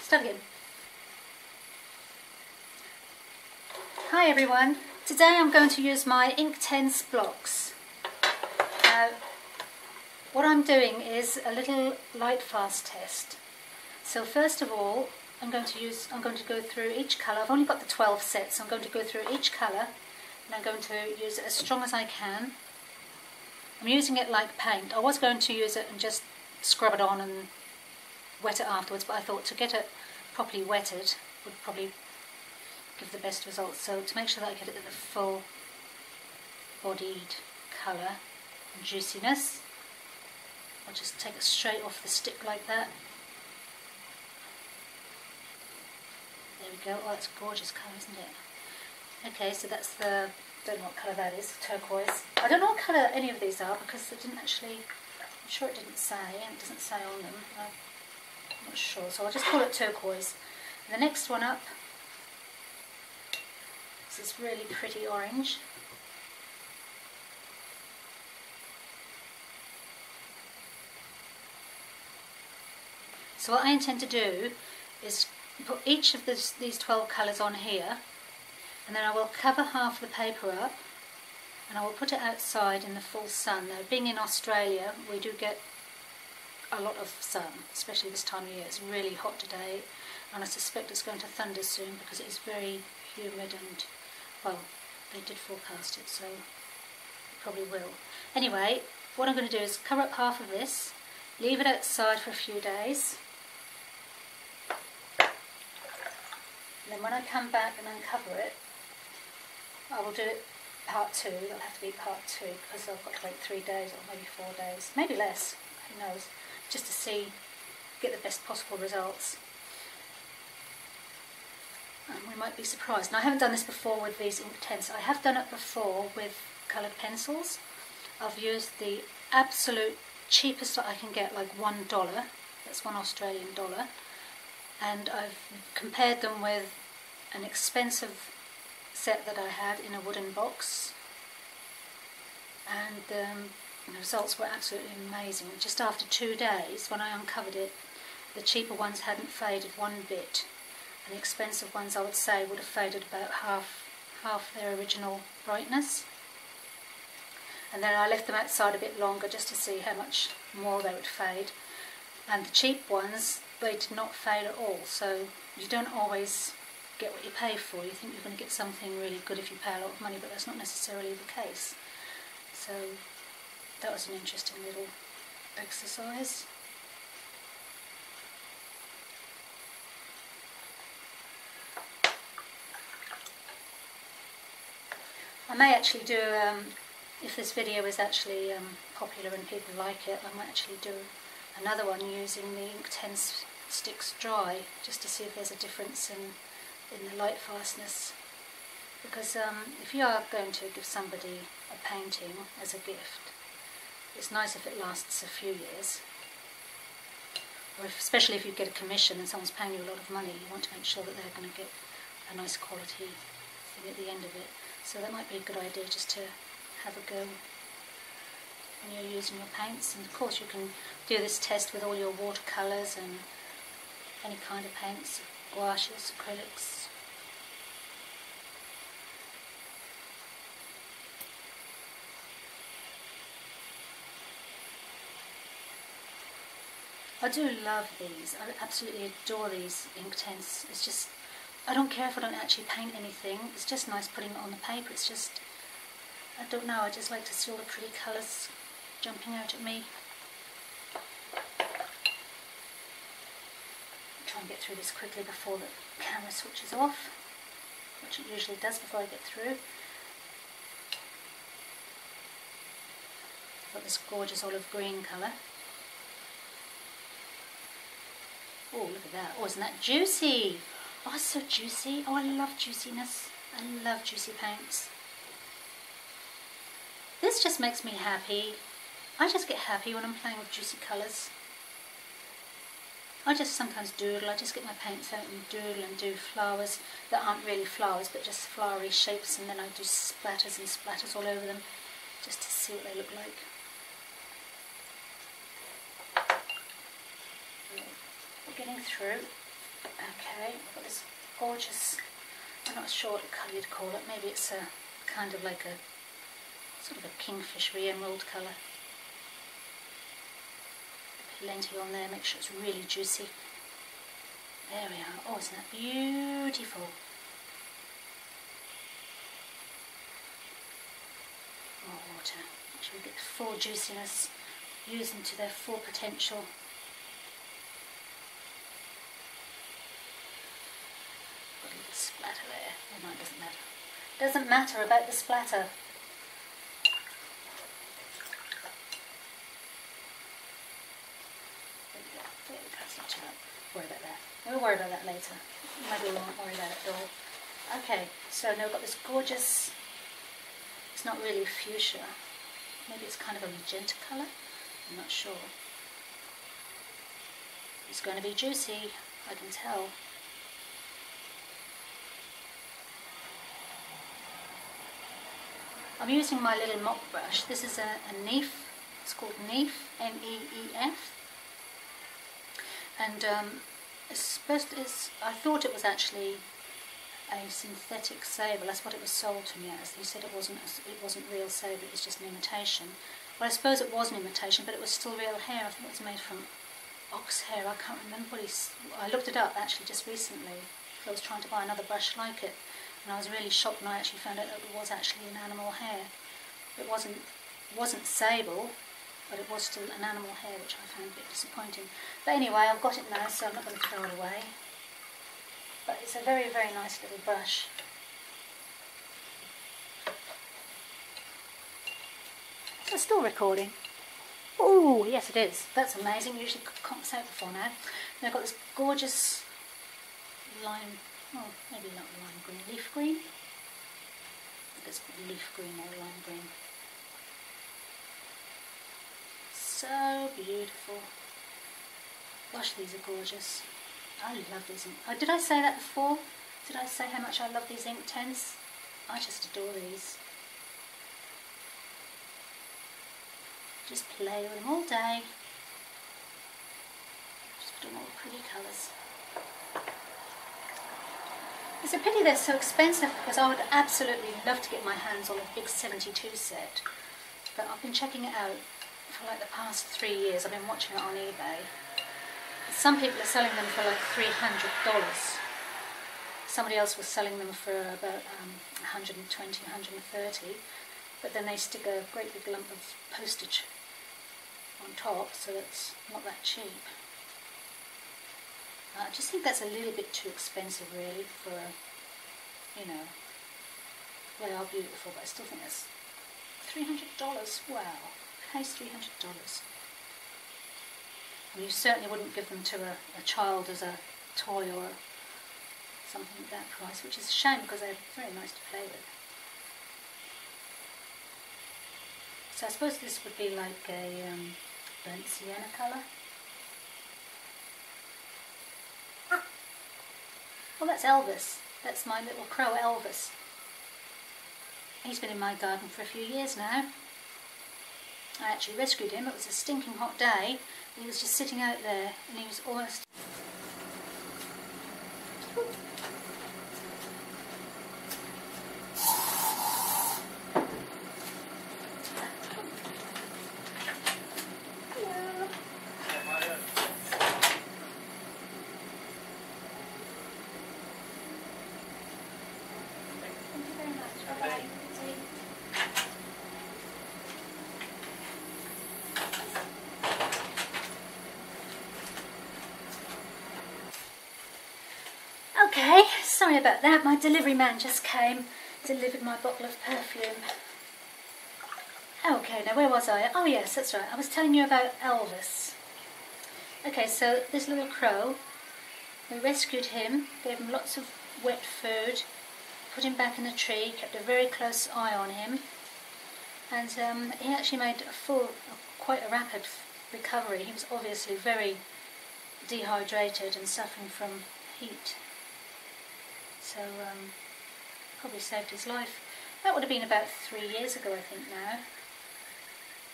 Start again. Hi everyone. Today I'm going to use my Inktense blocks. What I'm doing is a little light fast test. So first of all, I'm going to go through each colour. I've only got the 12 sets, so I'm going to go through each colour and I'm going to use it as strong as I can. I'm using it like paint. I was going to use it and just scrub it on and wet it afterwards, but I thought to get it properly wetted would probably give the best results. So to make sure that I get it the full bodied colour and juiciness, I'll just take it straight off the stick like that. There we go. Oh, that's a gorgeous colour, isn't it? Okay, so that's the, don't know what colour that is, turquoise. I don't know what colour any of these are because it didn't actually, I'm sure it didn't say, and it doesn't say on them. I'm not sure, so I'll just call it turquoise. And the next one up is this really pretty orange. So what I intend to do is put each of these 12 colours on here, and then I will cover half the paper up and I will put it outside in the full sun. Now, being in Australia, we do get a lot of sun, especially this time of year. It's really hot today, and I suspect it's going to thunder soon because it is very humid and, well, they did forecast it, so it probably will. Anyway, what I'm going to do is cover up half of this, leave it outside for a few days, and then when I come back and uncover it, I will do it part 2. It'll have to be part 2 because I've got to wait 3 days or maybe 4 days, maybe less, who knows, just to see, get the best possible results. And we might be surprised. Now, I haven't done this before with these Inktense. I have done it before with coloured pencils. I've used the absolute cheapest that I can get, like $1, that's $1 Australian dollar, and I've compared them with an expensive set that I had in a wooden box, and the results were absolutely amazing. Just after 2 days, when I uncovered it, the cheaper ones hadn't faded one bit, and the expensive ones, I would say, would have faded about half their original brightness. And then I left them outside a bit longer just to see how much more they would fade, and the cheap ones, they did not fade at all. So you don't always get what you pay for. You think you're going to get something really good if you pay a lot of money, but that's not necessarily the case. So that was an interesting little exercise. I may actually do, if this video is actually popular and people like it, I might actually do another one using the Inktense sticks dry, just to see if there's a difference in the light fastness. Because if you are going to give somebody a painting as a gift, it's nice if it lasts a few years. Or especially if you get a commission and someone's paying you a lot of money, you want to make sure that they're going to get a nice quality thing at the end of it. So that might be a good idea, just to have a go when you're using your paints. And of course you can do this test with all your watercolours and any kind of paints, gouaches, acrylics. I do love these. I absolutely adore these Inktense. It's just, I don't care if I don't actually paint anything. It's just nice putting it on the paper. It's just, I don't know, I just like to see all the pretty colours jumping out at me. Try and get through this quickly before the camera switches off, which it usually does before I get through. I've got this gorgeous olive green colour. Oh, look at that. Oh, isn't that juicy? Oh, it's so juicy. Oh, I love juiciness. I love juicy paints. This just makes me happy. I just get happy when I'm playing with juicy colours. I just sometimes doodle. I just get my paints out and doodle and do flowers that aren't really flowers but just flowery shapes, and then I do splatters and splatters all over them just to see what they look like. We're getting through. Okay, I've got this gorgeous, I'm not sure what colour you'd call it, maybe it's a kind of like a sort of a kingfishery emerald colour. Plenty on there, make sure it's really juicy. There we are. Oh, isn't that beautiful? More water. Make sure we get the full juiciness, use them to their full potential. Got a little splatter there. Oh no, it doesn't matter. Doesn't matter about the splatter. Worry about that. We'll worry about that later. Maybe we won't worry about it at all. Okay, so now I've got this gorgeous, it's not really fuchsia, maybe it's kind of a magenta colour, I'm not sure. It's going to be juicy, I can tell. I'm using my little mop brush. This is a Neef, it's called Neef, N-E-E-F. And I thought it was actually a synthetic sable. That's what it was sold to me as. He said it wasn't real sable, it was just an imitation. Well, I suppose it was an imitation, but it was still real hair. I think it was made from ox hair. I can't remember what I looked it up actually just recently. I was trying to buy another brush like it, and I was really shocked when I actually found out that it was actually an animal hair. It wasn't sable, but it was still an animal hair, which I found a bit disappointing. But anyway, I've got it now, so I'm not going to throw it away. But it's a very, very nice little brush. Is it still recording? Oh, yes it is. That's amazing. Usually can't say it before now. And I've got this gorgeous lime, oh, maybe not lime green, leaf green? I think it's leaf green or lime green. So beautiful. Gosh, these are gorgeous. I love these. Did I say that before? Did I say how much I love these Inktense? I just adore these. Just play with them all day. Just put them all pretty colours. It's a pity they're so expensive, because I would absolutely love to get my hands on a big 72 set. But I've been checking it out for like the past 3 years. I've been watching it on eBay. Some people are selling them for like $300. Somebody else was selling them for about 120, 130. But then they stick a great big lump of postage on top, so it's not that cheap. I just think that's a little bit too expensive really for, you know, they are beautiful, but I still think that's $300. Wow. Pays $300. And you certainly wouldn't give them to a child as a toy or something at that price, which is a shame because they're very nice to play with. So I suppose this would be like a burnt sienna colour. Well, that's Elvis. That's my little crow Elvis. He's been in my garden for a few years now. I actually rescued him. It was a stinking hot day. He was just sitting out there and he was almost... Okay, sorry about that. My delivery man just came, delivered my bottle of perfume. Okay, now where was I? Oh yes, that's right. I was telling you about Elvis. Okay, so this little crow, we rescued him, gave him lots of wet food, put him back in the tree, kept a very close eye on him, and he actually made quite a rapid recovery. He was obviously very dehydrated and suffering from heat. So probably saved his life. That would have been about 3 years ago, I think now.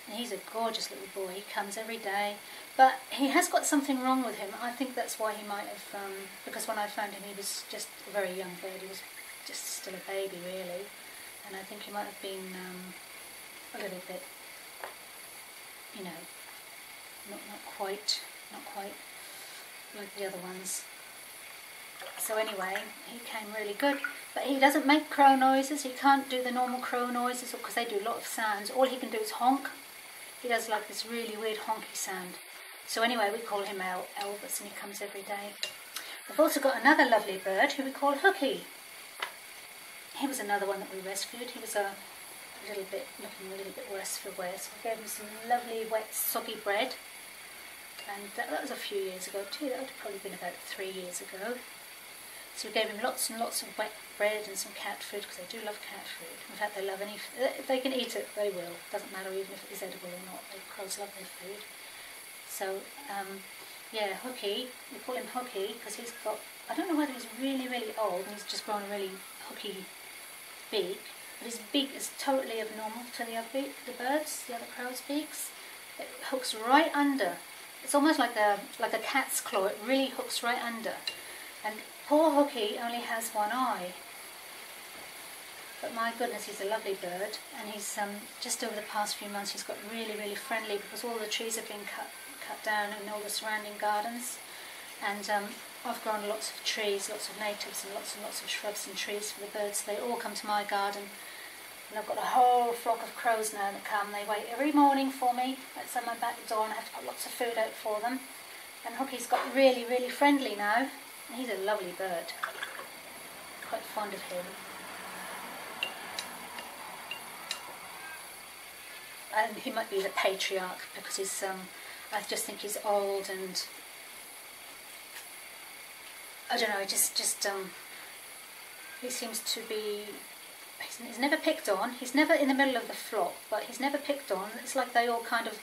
And he's a gorgeous little boy. He comes every day. But he has got something wrong with him. I think that's why he might have, because when I found him he was just a very young bird. He was just still a baby really. And I think he might have been a little bit, you know, not quite like the other ones. So anyway, he came really good. But he doesn't make crow noises. He can't do the normal crow noises because they do a lot of sounds. All he can do is honk. He does like this really weird honky sound. So anyway, we call him Elvis, and he comes every day. We've also got another lovely bird who we call Hooky. He was another one that we rescued. He was looking a little bit worse for wear. So we gave him some lovely wet soggy bread. And that was a few years ago too. That would have probably been about 3 years ago. So we gave him lots and lots of wet bread and some cat food, because they do love cat food. In fact, they love any. If they can eat it, they will. Doesn't matter even if it is edible or not. The crows love their food. So yeah, Hooky. We call him Hooky because he's got. I don't know whether he's really, really old and he's just grown a really hooky beak. But his beak is totally abnormal to the other birds, the other crows' beaks. It hooks right under. It's almost like a cat's claw. It really hooks right under. And poor Hooky only has one eye. But my goodness, he's a lovely bird. And he's just over the past few months, he's got really, really friendly because all the trees have been cut down in all the surrounding gardens. And I've grown lots of trees, lots of natives and lots of shrubs and trees for the birds. They all come to my garden. And I've got a whole flock of crows now that come. They wait every morning for me outside my back door, and I have to put lots of food out for them. And Hooky's got really, really friendly now. He's a lovely bird. Quite fond of him. And he might be the patriarch because he's, I just think he's old and, I don't know, he seems to be, he's never picked on. He's never in the middle of the flock, but he's never picked on. It's like they all kind of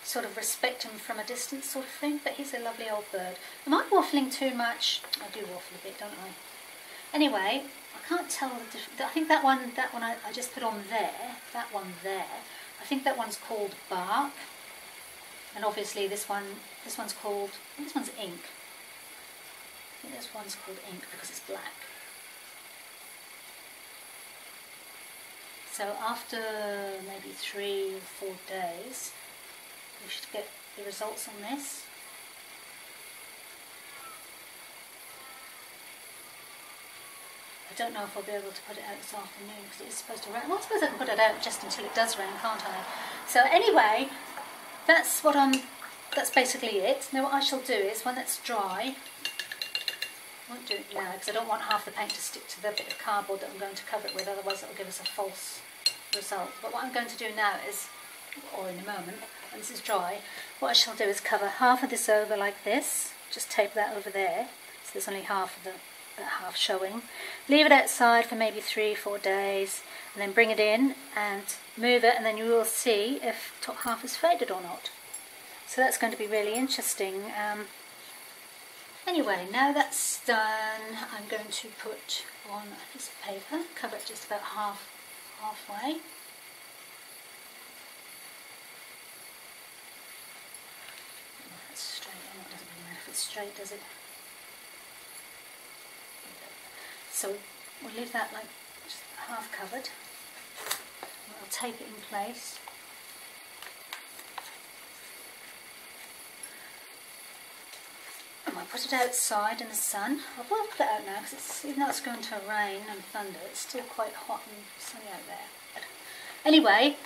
sort of respect him from a distance sort of thing, but he's a lovely old bird. Am I waffling too much? I do waffle a bit, don't I? Anyway, I can't tell the difference. I think that one I just put on there, that one there, I think that one's called Bark, and obviously this one's called, this one's Ink. I think this one's called Ink because it's black. So after maybe 3 or 4 days, we should get the results on this. I don't know if I'll be able to put it out this afternoon because it is supposed to rain. Well, I suppose I can put it out just until it does rain, can't I? So anyway, that's basically it. Now what I shall do is, when it's dry, I won't do it now because I don't want half the paint to stick to the bit of cardboard that I'm going to cover it with, otherwise it will give us a false result. But what I'm going to do now is, or in a moment, when this is dry, what I shall do is cover half of this over like this, just tape that over there, so there's only half of that half showing. Leave it outside for maybe 3 or 4 days, and then bring it in and move it, and then you will see if top half is faded or not. So that's going to be really interesting. Anyway, now that's done, I'm going to put on a piece of paper, cover it just about halfway. That's straight. Oh, it doesn't really matter if it's straight, does it? So we'll leave that like just half covered. I'll tape it in place. And I'll put it outside in the sun. I will put it out now because even though it's going to rain and thunder, it's still quite hot and sunny out there. But anyway,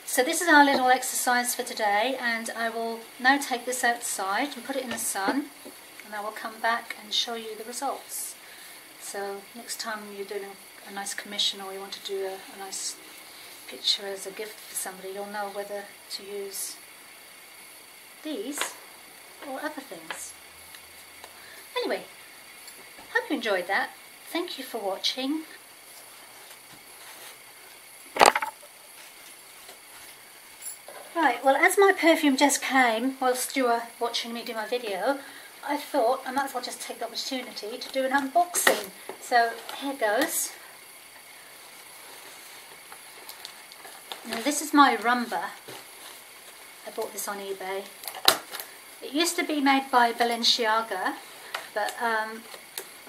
so this is our little exercise for today, and I will now take this outside and put it in the sun, and I will come back and show you the results. So next time you're doing a nice commission, or you want to do a nice picture as a gift for somebody, you'll know whether to use these or other things. Anyway, hope you enjoyed that. Thank you for watching. Right, well, as my perfume just came whilst you were watching me do my video, I thought I might as well just take the opportunity to do an unboxing. So here goes. Now this is my Rumba. I bought this on eBay. It used to be made by Balenciaga, but I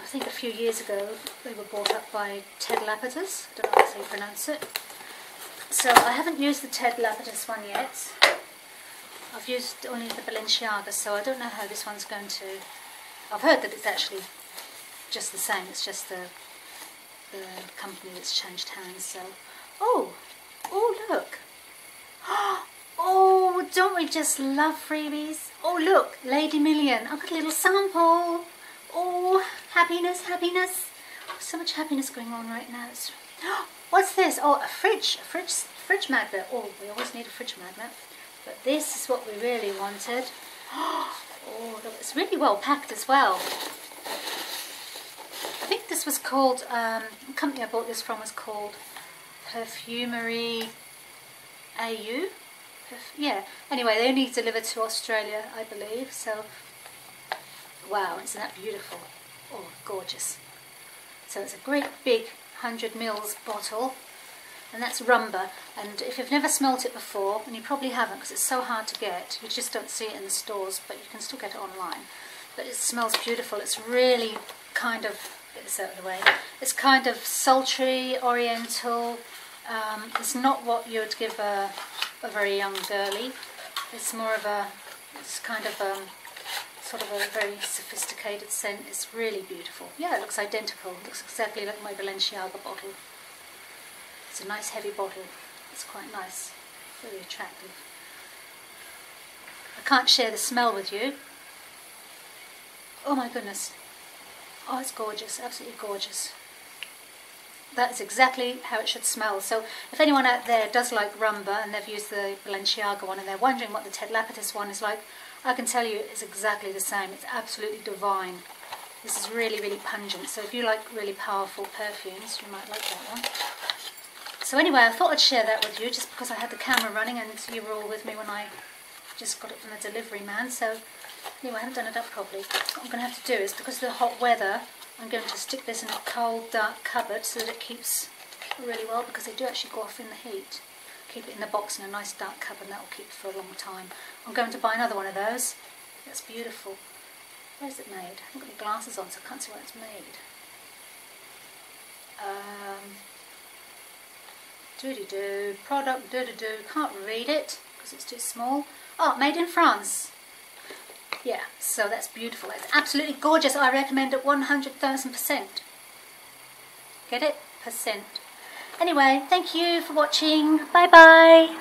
think a few years ago they were bought up by Ted Lapidus. I don't know how you pronounce it. So I haven't used the Ted Lapidus one yet. I've used only the Balenciaga, so I don't know how this one's going to... I've heard that it's actually just the same, it's just the company that's changed hands, so... Oh, look! Oh, don't we just love freebies? Oh, look, Lady Million, I've got a little sample! Oh, happiness, happiness! Oh, so much happiness going on right now. What's this? Oh, a fridge magnet. Oh, we always need a fridge magnet. But this is what we really wanted. Oh, look, it's really well packed as well. I think this was called, the company I bought this from was called Perfumery AU. Yeah, anyway, they only delivered to Australia, I believe, so, wow, isn't that beautiful? Oh, gorgeous. So it's a great big 100ml bottle, and that's rumba, and if you've never smelt it before, and you probably haven't because it's so hard to get, you just don't see it in the stores, but you can still get it online. But it smells beautiful. It's really kind of, get this out of the way, it's kind of sultry, oriental. It's not what you would give a very young girlie. It's more of a, it's kind of sort of a very sophisticated scent. It's really beautiful. Yeah, it looks identical. It looks exactly like my Balenciaga bottle. It's a nice heavy bottle. It's quite nice. Very attractive. I can't share the smell with you. Oh my goodness. Oh, it's gorgeous. Absolutely gorgeous. That is exactly how it should smell. So if anyone out there does like rumba and they've used the Balenciaga one and they're wondering what the Ted Lapidus one is like, I can tell you it's exactly the same. It's absolutely divine. This is really, really pungent. So if you like really powerful perfumes, you might like that one. So anyway, I thought I'd share that with you just because I had the camera running and you were all with me when I just got it from the delivery man. So anyway, I haven't done it up properly. What I'm going to have to do is, because of the hot weather, I'm going to stick this in a cold, dark cupboard so that it keeps really well, because they do actually go off in the heat. Keep it in the box in a nice dark cupboard and that will keep it for a long time. I'm going to buy another one of those. That's beautiful. Where is it made? I haven't got any glasses on so I can't see where it's made. Doo-doo-doo, product doo-doo-doo, can't read it because it's too small. Oh, made in France. Yeah, so that's beautiful. It's absolutely gorgeous. I recommend it 100,000%. Get it? Percent. Anyway, thank you for watching. Bye bye.